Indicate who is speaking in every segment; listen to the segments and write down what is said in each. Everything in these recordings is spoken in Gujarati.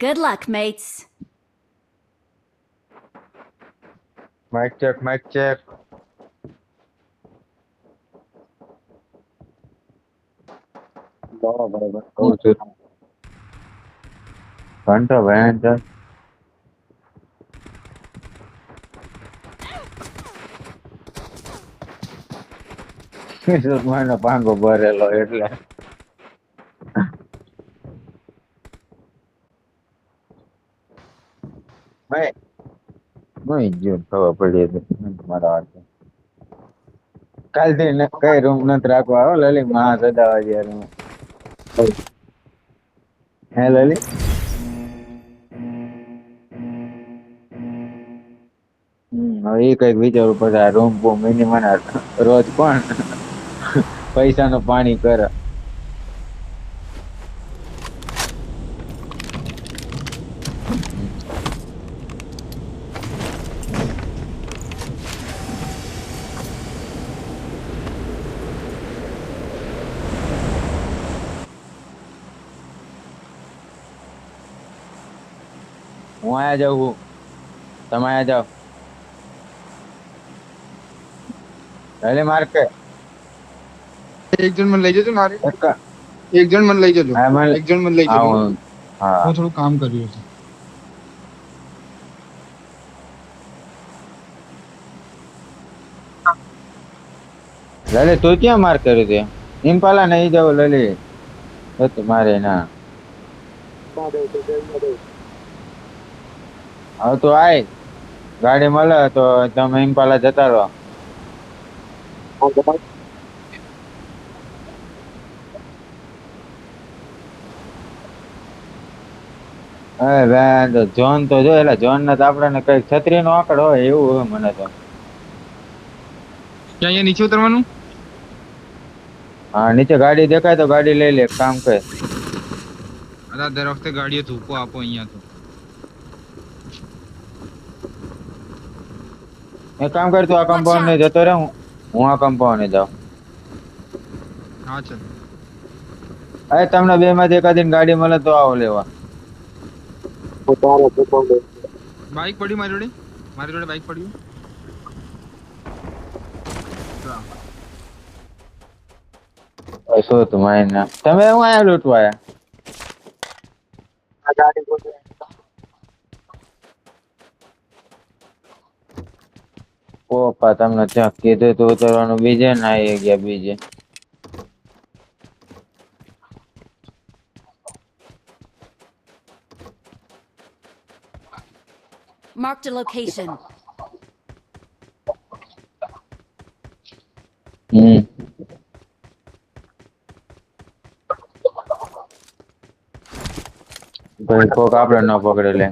Speaker 1: Good luck, mates.
Speaker 2: Mic check, mic check. બરાબર કહું છું ઘંટો ભયંકર મને પાંગો ભરેલો એટલે ભાઈ જો ખબર પડી હતી મારા વાત કાલથી કઈ રૂમ નથી રાખવા હો લલી મહા સદાવા જ્યારે હે લલી હવે એ કઈક વિચારવું પડે આ રૂમ મિનિમમ રોજ કોણ પૈસા નું પાણી કરે હું આયા જાઉં તમે આયા જાઓ એટલે મારે કે
Speaker 3: એક જણ મને લઈ જજો મારે એક જણ મને લઈ જજો
Speaker 2: હા, મને-
Speaker 3: એક જણ મને લઈ જજો
Speaker 2: હા
Speaker 3: હું થોડું કામ કર્યું છે
Speaker 2: લલી તું ક્યાં માર કર્યું તે ઇમ્પાલા નહીં જાવ લલી તો મારે ના હવે તો આય ગાડી મળે તો તમે ઇમ્પાલા જતા રહો અરે બેન તો જોન તો જો એટલે જોન ને તો આપડે કઈક છત્રી નો આંકડો હોય એવું હોય મને તો
Speaker 3: ક્યાં અહીંયા નીચે ઉતરવાનું
Speaker 2: હા નીચે ગાડી દેખાય તો ગાડી લઈ લે એક કામ કર
Speaker 3: અરે દર વખતે ગાડીએ ધૂકો આપો અહીંયા તો
Speaker 2: એક કામ કર તું આ કમ્પાઉન્ડ ને જતો રહે હું આ કમ્પાઉન્ડ ને જાઉં
Speaker 3: હા ચાલ
Speaker 2: અરે તમને બે માંથી એકાદી ગાડી મળે તો આવો લેવા
Speaker 3: બાઈક પડ્યું મારી જોડે બાઈક પડ્યું
Speaker 2: શું તું માયના તમે હું આયા લૂંટવા ઓપા તમને ત્યાં કીધું તું ઉતરવાનું બીજે ના આવી ગયા બીજે
Speaker 1: Marked a location.
Speaker 2: ભાઈ કોક આપડે ન પકડે લે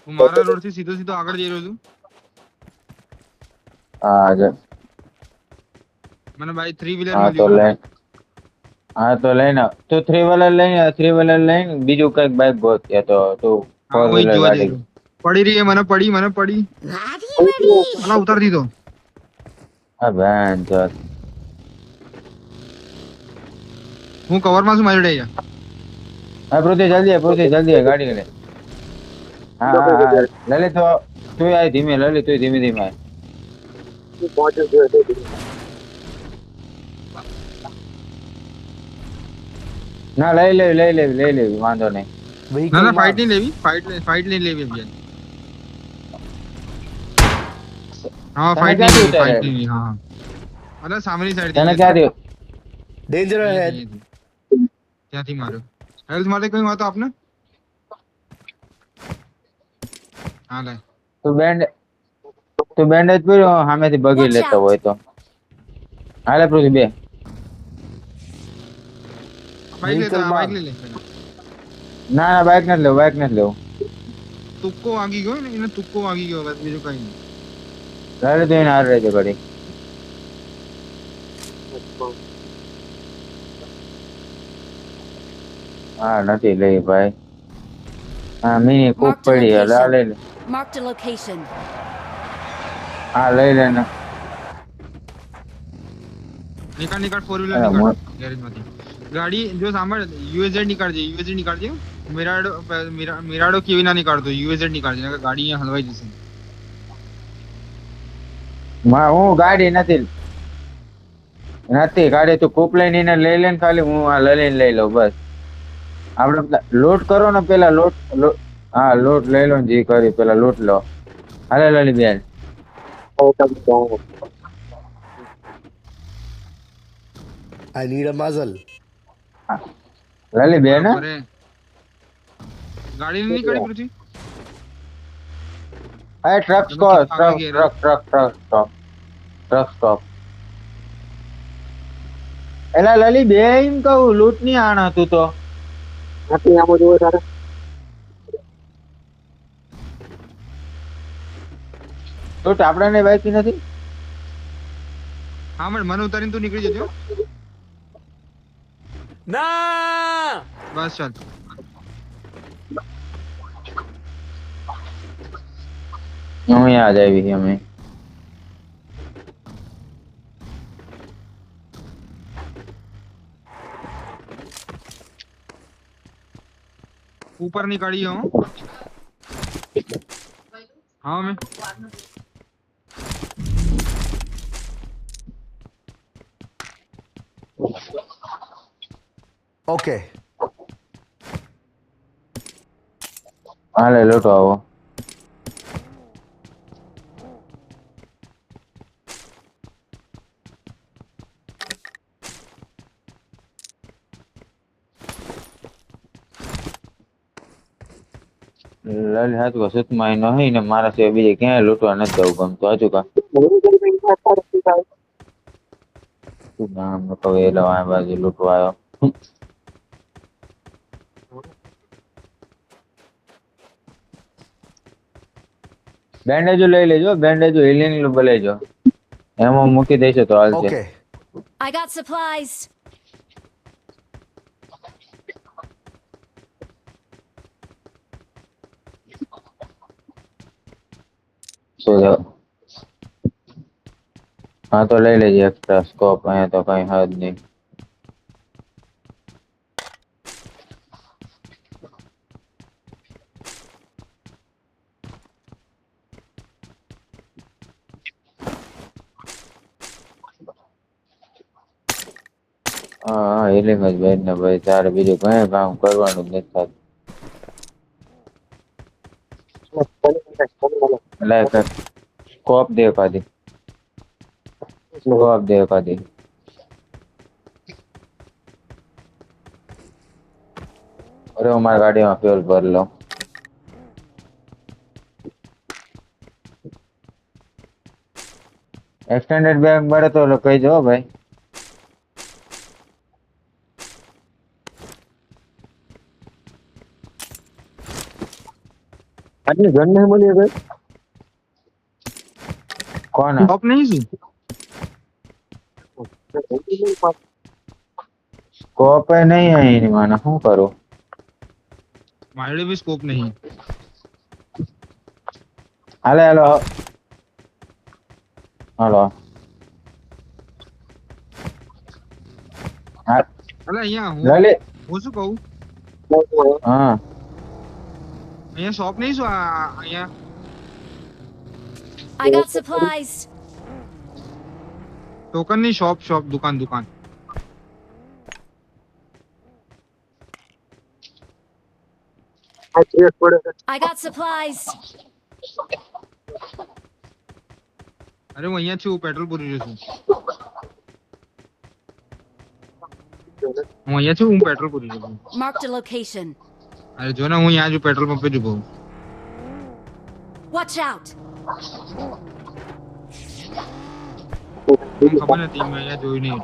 Speaker 3: હું મારા રોડ થી સીધો સીધો આગળ જઈ રહ્યો છું
Speaker 2: હા જ
Speaker 3: મને બાઈક 3 વ્હીલર
Speaker 2: હા તો
Speaker 3: મળ્યું
Speaker 2: લઈ હા તો લઈને તું 3 વ્હીલર લઈને બીજું કઈક બાઈક ગોત કે તો તું
Speaker 3: હા
Speaker 2: 4
Speaker 3: વહી
Speaker 2: વ્હીલર
Speaker 3: જોવા
Speaker 2: ગાડી
Speaker 3: જઈ પડી રહી મને પડી અલા ઉતાર દીધો
Speaker 2: હા બેન તો
Speaker 3: હું કવર માં છું મારી જોડે અહીંયા
Speaker 2: હા પૃથ્વી જલ્દી આય, ગાડી લે હા લલિત તો તું આય ધીમે લલિત તું ધીમે ધીમે આય ના લઈ લેવી વાંધો નહીં
Speaker 3: ના ફાઇટ નહીં લેવી ફાઇટ નહીં લેવી અભિયાન હા
Speaker 2: તને
Speaker 3: ફાઇટ
Speaker 2: ક્યાંથી
Speaker 3: નહીં લેવી
Speaker 2: ઉતારે?
Speaker 3: ફાઇટ નહીં હા અરે સામેની સાઈડ
Speaker 2: તને ક્યાંથી
Speaker 4: Danger ahead.
Speaker 3: ત્યાંથી માર્યો હેલ્થ માટે કઈ વાત આપને હા લે
Speaker 2: તું બેન્ડેજ પહેર્યો સામેથી બગી
Speaker 1: Watch
Speaker 2: લેતો
Speaker 1: out.
Speaker 2: હોય તો હાલે પૃથ્વી બે
Speaker 3: બાઈક લેતા
Speaker 4: Vehicle
Speaker 3: બાઈક
Speaker 4: માં.
Speaker 3: લે
Speaker 2: ના બાઈક નથી લેવું
Speaker 3: તુક્કો વાગી ગયો ને એને તુક્કો વાગી ગયો બસ બીજું કઈ નહીં
Speaker 2: લલિત તું એને હાર રહેજો ઘડી હા નથી લઈ ભાઈ હા મિની કૂક
Speaker 1: Marked a
Speaker 2: પડી હાલ આ લઈ લે
Speaker 1: Marked a location.
Speaker 2: હા લઈ લે ને
Speaker 3: નિકાળ 4
Speaker 2: અરે
Speaker 3: વ્હીલર નિકાળ ગેરેજ માંથી ગાડી જો સાંભળ યુએઝેડ નીકાળજે મિરાડો કેવી ના નીકાળતો યુએઝેડ નીકાળજે નકર ગાડી અહીંયા હલવાઈ જશે
Speaker 2: હું ગાડી નથી ગાડી તું કૂપ લઈને એને લઈ લે ને ખાલી હું આ લઈને લઈ લઉં બસ આપણે લોટ કરો ને પેલા લોટ હા લોટ લઈ લો ને જે કરી પેલા લોટ લો હાલે લલી બેન
Speaker 4: I need a muzzle.
Speaker 2: લલી બેન
Speaker 3: અરે ગાડી નહીં નીકાળી પૃથ્વી
Speaker 2: એ ટ્રક સ્ટોપ એલા લલી બે એમ કહું લૂંટ ની આણ હતું તો લૂંટ આપડે બાકી નથી
Speaker 3: હા મને ઉતારીને તું નીકળી જજો
Speaker 4: ના
Speaker 3: બસ ચાલ
Speaker 2: હું યાદ આવી અમે
Speaker 3: ऊपर निकाली हूँ हाँ मैं
Speaker 4: Okay.
Speaker 2: હાલે લોટો આવો લાલ હાથ વસત માં નહીં ને મારા સિવાય બીજે ક્યાંય લૂંટવા નથી જવું ગમતું હજુ કા શું નામ કહે એલો આ બાજુ લૂંટવા આવ્યો બેન્ડેજો લઈ લેજો બેન્ડેજો હિલિંગ લેજો એમાં મૂકી દેજો તો હાલશે
Speaker 4: Okay.
Speaker 1: I got supplies.
Speaker 2: हाँ तो ले लीजिए एक्स्ट्रा स्कोप है तो कहीं हद नहीं हाँ हीलिंग જ બેન ને ભાઈ તારે બીજું કઈ કામ કરવાનું જ નથી થતું લાઈક સ્કોપ દેખા દી સ્કોપ દેખા દી અરે અમારી ગાડીમાં ફ્યુલ ભર લો એક્સટેન્ડેડ બેગ મળે તો કહીજો ભાઈ
Speaker 5: आदमी गन नहीं मिली है
Speaker 2: कौन है
Speaker 3: टॉप नहीं सी
Speaker 2: स्कोप है नहीं है इन माना हूँ करो
Speaker 3: मारे भी स्कोप नहीं
Speaker 2: हेलो हेलो हेलो
Speaker 3: अरे यहाँ हूँ
Speaker 2: लले
Speaker 3: હું શું કહું
Speaker 2: हाँ
Speaker 3: અહીંયા શોપ નહીં શું અહીંયા
Speaker 1: I got supplies.
Speaker 3: ટોકન ની શોપ દુકાન
Speaker 1: I got supplies.
Speaker 3: અરે હું અહીંયા છું પેટ્રોલ પૂરી રહ્યો છું હું અહીંયા છું હું પેટ્રોલ પૂરી રહ્યો છું
Speaker 1: Marked a location.
Speaker 3: અરે જો ને હું અહીંયા છું પેટ્રોલ પંપે જ ઉભો છું
Speaker 1: Watch out.
Speaker 3: મને ખબર નથી મેં અહીંયા જોયું નહીં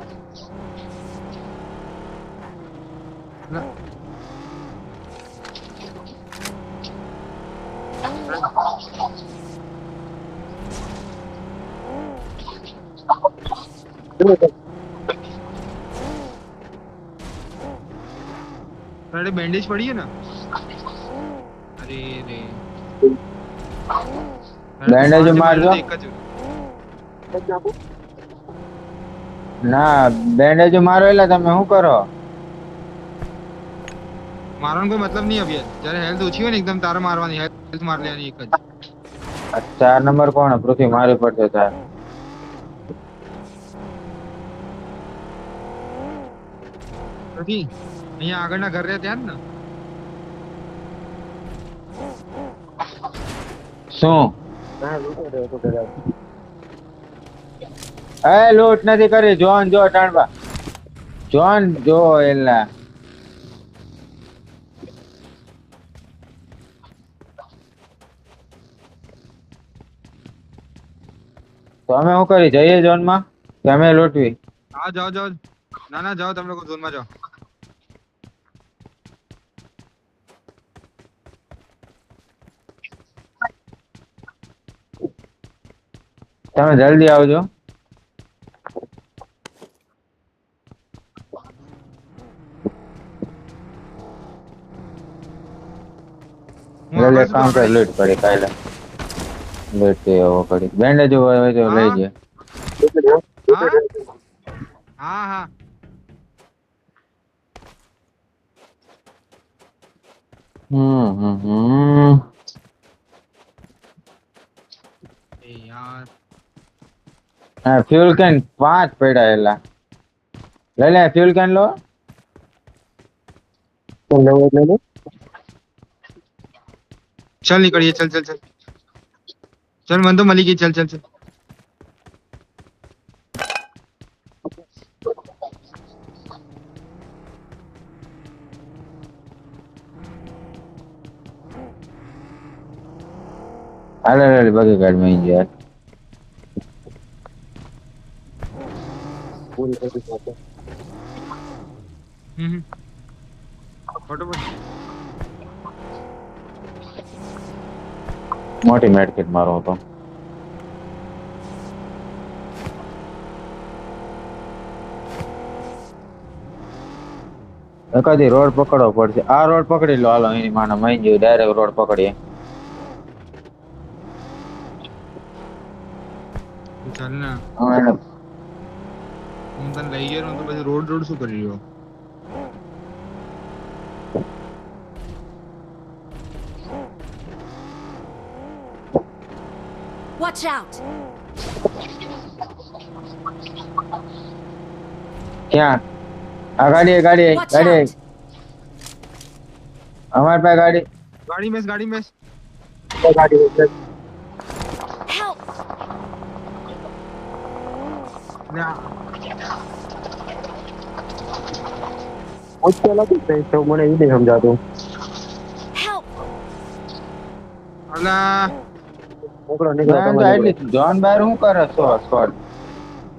Speaker 3: अरे बैंडेज पड़ी है ना अरे रे
Speaker 2: बैंडेज मार दो ના બેન્ડેજ મારો એટલે તમે શું કરો
Speaker 3: મારવાનો કોઈ મતલબ નહીં અભી જ્યારે હેલ્થ ઓછી હોય ને એકદમ તારે મારવાની હેલ્થ માર લેવાની એક જ
Speaker 2: 4 નંબર કોણ પૃથ્વી મારી પડશે તાર
Speaker 3: નથી અહીંયા આગળના ઘર રહ્યા ત્યાં જ ને
Speaker 2: શું
Speaker 5: ના લૂંટો રહ્યો તો કદાચ
Speaker 2: એ લૂંટ નથી કરી જોન જો ટાણવા જોન જો એલા તો અમે શું કરી જઈએ ઝોન માં કે અમે લૂંટવી
Speaker 3: હા જાઓ જાઓ ના ના જાઓ તમે લોકો ઝોનમાં જાઓ
Speaker 2: તમે જલ્દી આવજો
Speaker 3: હું
Speaker 2: એટલે
Speaker 3: આગળ છું,
Speaker 2: કામ
Speaker 3: આગળ.
Speaker 2: કર લૂંટ કરી કાલે લૂંટ એવો કરી બેન્ડેજ હોય તો લઈ જાય
Speaker 3: હા હા હા
Speaker 2: હમ
Speaker 3: એ યાર
Speaker 2: હા ફ્યુલ કેન 5 પડ્યા એલા લઈ લે ફ્યુલ કેન લો
Speaker 5: તો લેવો એટલે લે.
Speaker 3: चल निकलिए चल चल चल चल मन तो मली गई चल चल चल
Speaker 2: હાલે હાલે બગી ગાડી માં યાર
Speaker 5: પૂરી કરી નાખો.
Speaker 3: फटाफट
Speaker 2: મોટી મેડકિટ મારો હતો એકાદી રોડ પકડવો પડશે આ રોડ પકડી લો હાલો એની માને મઈ ગયું ડાયરેક્ટ રોડ પકડીએ
Speaker 3: चल ना
Speaker 2: હવે એને
Speaker 3: હું તને લઈ ગયો તો પછી રોડ રોડ શું કરી રહ્યો
Speaker 1: Watch out!
Speaker 2: ક્યાં આ ગાડી ગાડી
Speaker 1: Watch
Speaker 2: ગાડી
Speaker 1: out!
Speaker 2: અમારી પાસે ગાડી
Speaker 3: गाड़ी में
Speaker 5: ગાડી એટલે
Speaker 1: Help!
Speaker 5: મુશ્કેલ હતી કઈ તો મને એ નહીં સમજાતું.
Speaker 1: Help!
Speaker 3: अला
Speaker 5: નીકળો નીકળો
Speaker 2: બેન તો
Speaker 5: તમે નીકળો.
Speaker 2: એટલી જોન બાર શું કરે છો સ્કોડ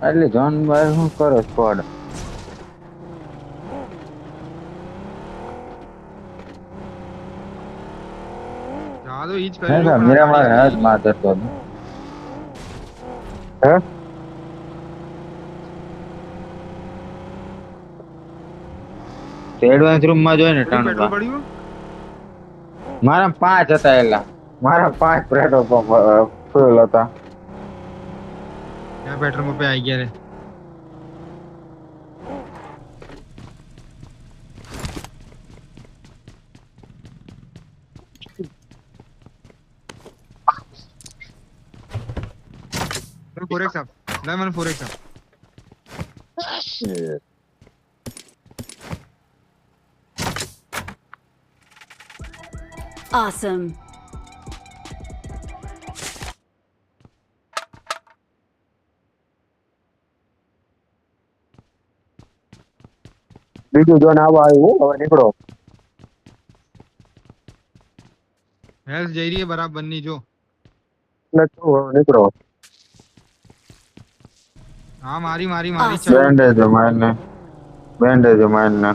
Speaker 2: એટલી જોન બાર શું કરો સ્કોડ
Speaker 3: ચાલો ઈ જ
Speaker 2: હે
Speaker 3: કરી લો
Speaker 2: સાહેબ
Speaker 3: પણ
Speaker 2: મેરા
Speaker 3: આ
Speaker 2: મારે
Speaker 3: ગાડી-
Speaker 2: હાથ મારતો હતો
Speaker 5: હે
Speaker 2: એડવાન્સ રૂમ માં જોઈ ને
Speaker 3: પેટ્રોલ
Speaker 2: ટર્ન
Speaker 3: પડ્યું
Speaker 2: મારા 5 હતા એલા મારા 5 પેટ્રોલ પંપ ફૂલ હતા
Speaker 3: क्या पेट्रोल पंप पे आई गया रे फोर एक्स अप ले मैंने 4x अप
Speaker 1: Awesome.
Speaker 5: બીજું જોન આવવા આવ્યું હવે નીકળો.
Speaker 3: हेल्थ जा रही है बराबर नहीं जो
Speaker 5: એટલે શું હવે નીકળો.
Speaker 3: हाँ मारी मारी मारी
Speaker 1: Awesome.
Speaker 3: चलो
Speaker 2: બેન્ડેજ મારને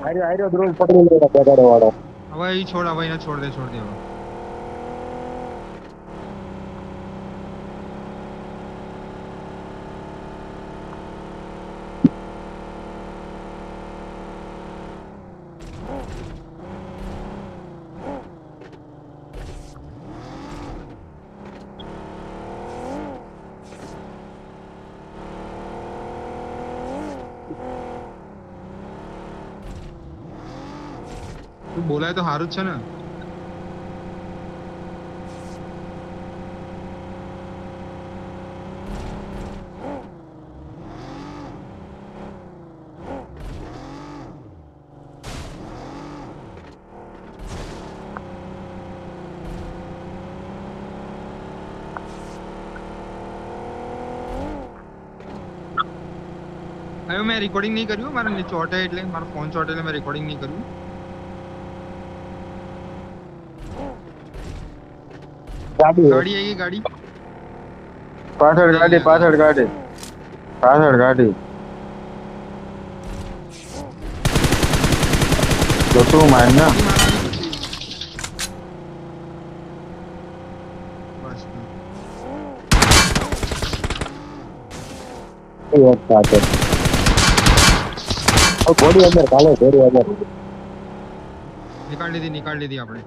Speaker 5: આર્યો આર્યો ધ્રુવ પકડી લેવા પેટાડો વાળો.
Speaker 3: अब ये छोड़ अब इन्हें छोड़ दे अब તું બોલાય તો સારું જ છે ને. હવે મેં રેકોર્ડિંગ નહીં કર્યું, મારા નીચે ચોટે એટલે મારો ફોન ચોટે એટલે મેં રેકોર્ડિંગ નહીં કર્યું.
Speaker 5: ગાડી
Speaker 3: ગાડી આવી ગઈ, ગાડી.
Speaker 2: પાછળ ગાડી પાછળ ગાડી પાછળ ગાડી તો તું માર ને
Speaker 3: બસ.
Speaker 5: એક સાથે ઘોડી અંદર કાલે ઘોડી અંદર
Speaker 3: નીકાળી લીધી આપણે.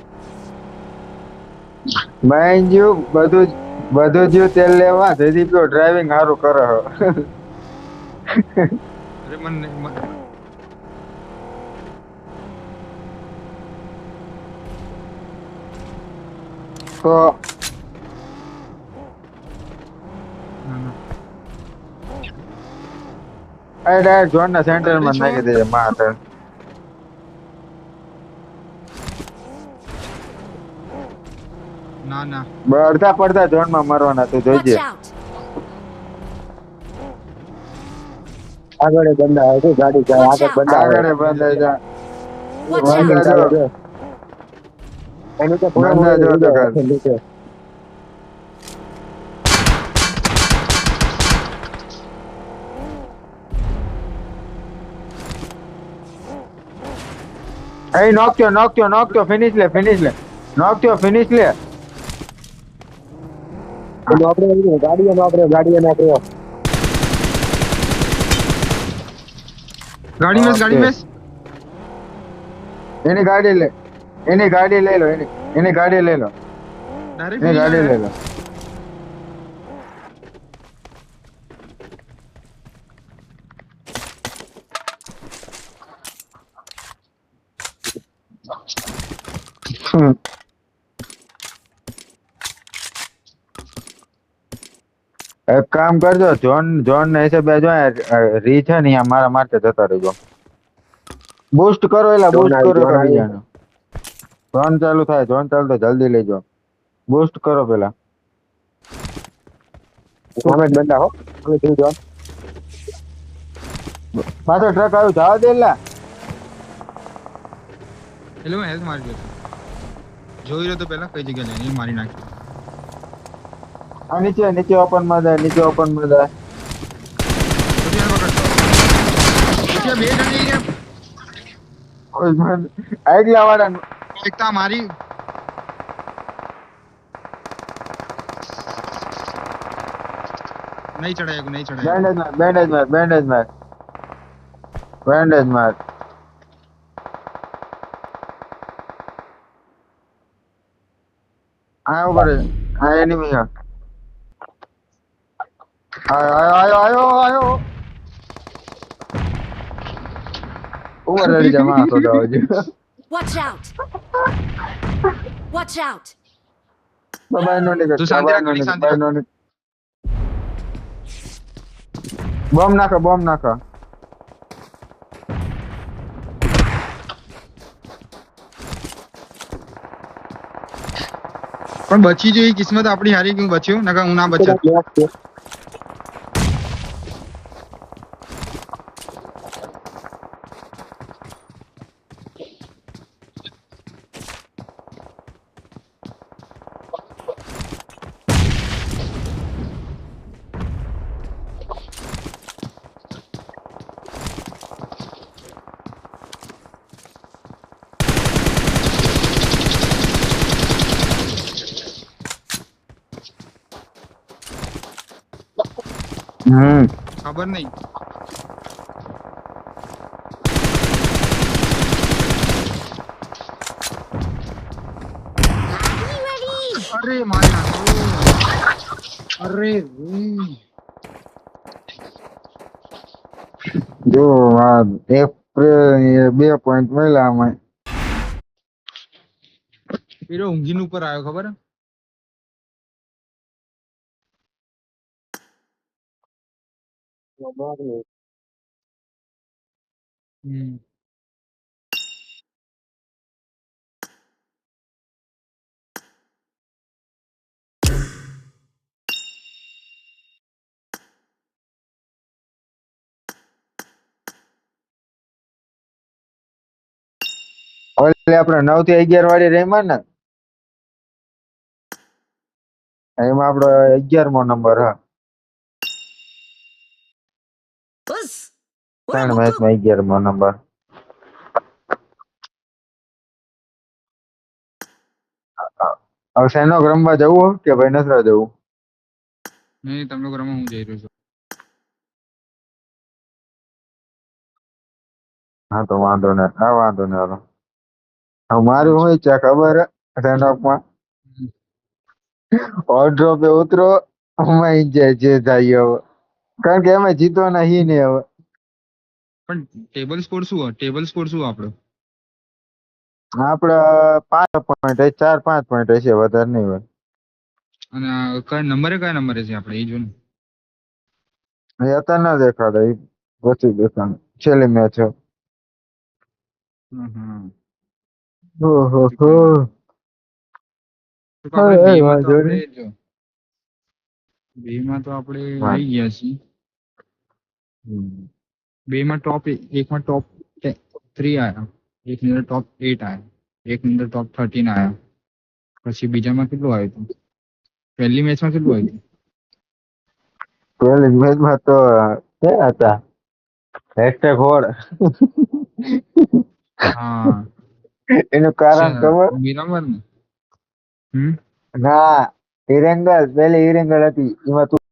Speaker 2: માઇન્ડ યુ બધું જ્યું તેલ લેવા જયદીપ ડ્રાઇવિંગ સારું કરે હો.
Speaker 3: અરે મને
Speaker 2: તો
Speaker 3: ના, ના.
Speaker 2: આ ડાયરેક્ટ ઝોન ના સેન્ટર માં નાખી દેજે માથે.
Speaker 3: ના ના
Speaker 2: અડધા પડધા ઝોન માં મરવાના તું
Speaker 1: Watch
Speaker 2: જોઈજે.
Speaker 1: out!
Speaker 5: આગળ એક બંદા આવે છે ગાડી જાય આગળ બંદા આવે
Speaker 2: આગળ બંધાઈ જા.
Speaker 1: Watch
Speaker 2: બંદા
Speaker 1: out!
Speaker 2: જો.
Speaker 5: છે. એની તો પૂરા
Speaker 2: બંદા જો તો
Speaker 5: મોડે
Speaker 2: કાલ.
Speaker 5: નીચે.
Speaker 2: Hey, knock your, finish લે. Knock your, finish લે.
Speaker 5: એનું આપણે ગાડીએ નોકર્યો
Speaker 3: ગાડી મેસ.
Speaker 2: એની ગાડી લે. એની ગાડી લઈ લો. એની ગાડી લઈ લો.
Speaker 3: ડાયરેક્ટ
Speaker 2: એની ગાડી લઈ લો. એક કામ કરજો, જોન ના હિસાબે જો રી છે ને અહીંયા મારા માટે જતા રહેજો. બૂસ્ટ કરો બીજાનો. જોન ચાલુ તો જલ્દી લેજો. બૂસ્ટ કરો પેલા.
Speaker 5: સામે જ બંદા હો હવે થઈ જો
Speaker 2: પાછો ટ્રક આવ્યું જવા દે લા.
Speaker 3: એટલે હું હેલ્થ મારી ગયો. જોઈ રહ્યો તો પેલા કઈ જગ્યા લઈને મારી નાખી.
Speaker 2: આ નીચે ઓપન માં જાય.
Speaker 3: બે જણ
Speaker 2: આગલા વાળા
Speaker 3: એકતા મારી. નહીં ચડાય.
Speaker 2: બેન્ડેજ માર. આ ઉપર આ એનિમી છે. આયો ઉપર લડી જા માં તો દાવજો.
Speaker 1: Watch out! Watch out!
Speaker 2: બાબા નો નીકળ.
Speaker 3: તું શાંતિ રાખ.
Speaker 2: બોમ્બ નાખો.
Speaker 3: પણ બચી જોઈ કિસ્મત આપણી હારી કે બચ્યો નકા હું ના બચ્યો. ખબર નહીં. અરે મારી નાખ્યો. અરે
Speaker 2: જો આ એક 2 પોઈન્ટ મળ્યા આમાં.
Speaker 3: પેલો ઊંઘીન ઉપર આવ્યો ખબર હે? હમ.
Speaker 2: ઓલે આપણે 9 થી 11 વાળી રહીમાં ને એમાં આપણો 11મો નંબર હા
Speaker 1: બસ
Speaker 2: 3 મેચમાં 11મો નંબર. હવે શેનો રમવા જવું કે ભાઈ નસરા જવું?
Speaker 3: નહીં, તમે લોકો રમો, હું જઈ રહ્યો છું.
Speaker 2: હા તો વાંધો નહીં. હા વાંધો નહીં હાલો. હવે મારું શું ઈચ્છા ખબર હે રેનોકમાં
Speaker 3: હમ.
Speaker 2: ઓર્ડ્રોપે ઉતરો અમાઈ જાય જે થાય હવે. કારણ કે એમાં જીતવાના હી ને હવે.
Speaker 3: પણ ટેબલ સ્કોર શું હોય? ટેબલ સ્કોર શું આપણો?
Speaker 2: આપડે 5 પોઈન્ટ 4-5 પોઈન્ટ હશે વધારે નહીં હોય.
Speaker 3: અને કયા નંબરે છે આપણે એ જો ને.
Speaker 2: એ અત્યારે ના દેખાડે એ પછી દેખાડે છેલ્લી મેચ છે.
Speaker 3: હમ.
Speaker 2: ઓહો હો.
Speaker 3: તો આપણે બે માં તો
Speaker 2: વાંધો
Speaker 3: આપણે
Speaker 2: નહીં.
Speaker 3: જો બે માં તો આપણે
Speaker 2: હા.
Speaker 3: આવી ગયા છીએ.
Speaker 2: હમ.
Speaker 3: બે માં એકમાં ટોપ 3 આયા, એકની અંદર ટોપ 8 આયા, એકની અંદર ટોપ 13 આયા. પછી બીજામાં કેટલું આવ્યું હતું? પહેલી મેચમાં કેટલું આવ્યું હતું?
Speaker 2: પેલી મેચમાં તો કે હતા હેશટેગ હોડ.
Speaker 3: હા,
Speaker 2: એનું કારણ ખબર?
Speaker 3: મિરામર ને. હમ.
Speaker 2: ના હિરેંગલ પેલી હિરેંગલ હતી એમાં તું